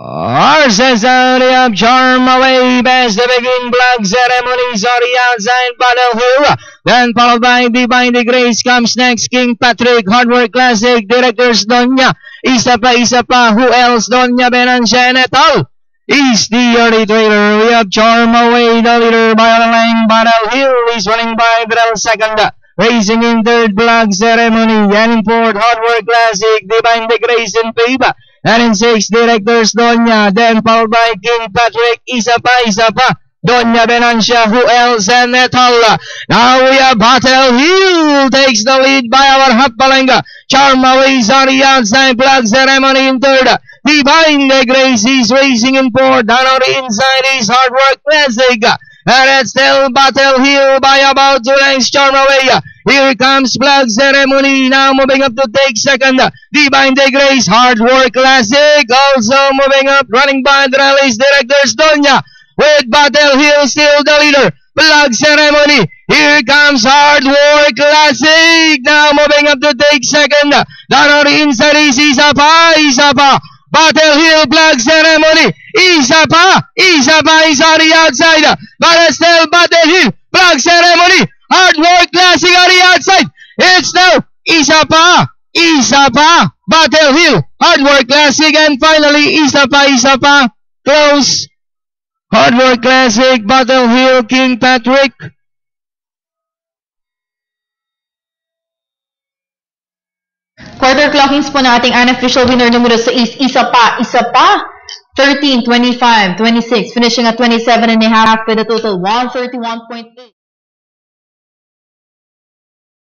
Arses out of Charm away best the begin Black Ceremony, sorry outside Battle Hill. Then followed by Divine the Grace comes next King Patrick, Hardwork Classic, Directors Donya, isa pa, who else? Donya Benancia and et al. Is the early trailer. We have Charm away, the leader by a lane. Battle Hill is running by Drell second. Racing in third, Black Ceremony, and in fourth, Hardwork Classic, Divine the Grace in paper. And in sixth, Directors Donya, then followed by King Patrick, isa pa, Donya Benancia, who else, and et al. Now we have Battle Hill takes the lead by our Hapalenga. Charm away, sorry outside, Black Ceremony in third. Divine the Grace is racing in fourth. Down on the inside is Hardwork Classic. And it's still Battle Hill by about 2 lengths. Charm away. Here comes Black Ceremony now moving up to take second. Divine the Grace, Hardwork Classic also moving up, running by the rallies. Directors Donya with Battle Hill still the leader. Black Ceremony. Here comes Hardwork Classic now moving up to take second. Down on the inside is isa pa. Battle Hill, Black Ceremony, isa pa is on the outside. But still Battle Hill, Black Ceremony, Hardwork Classic on the outside. It's now isa pa, Battle Hill, Hardwork Classic, and finally isa pa, close. Hardwork Classic, Battle Hill, King Patrick. Quarter clockings po ng ating unofficial winner numero 6, isa pa, 13, 25, 26, finishing at 27.5 with a total 131.8.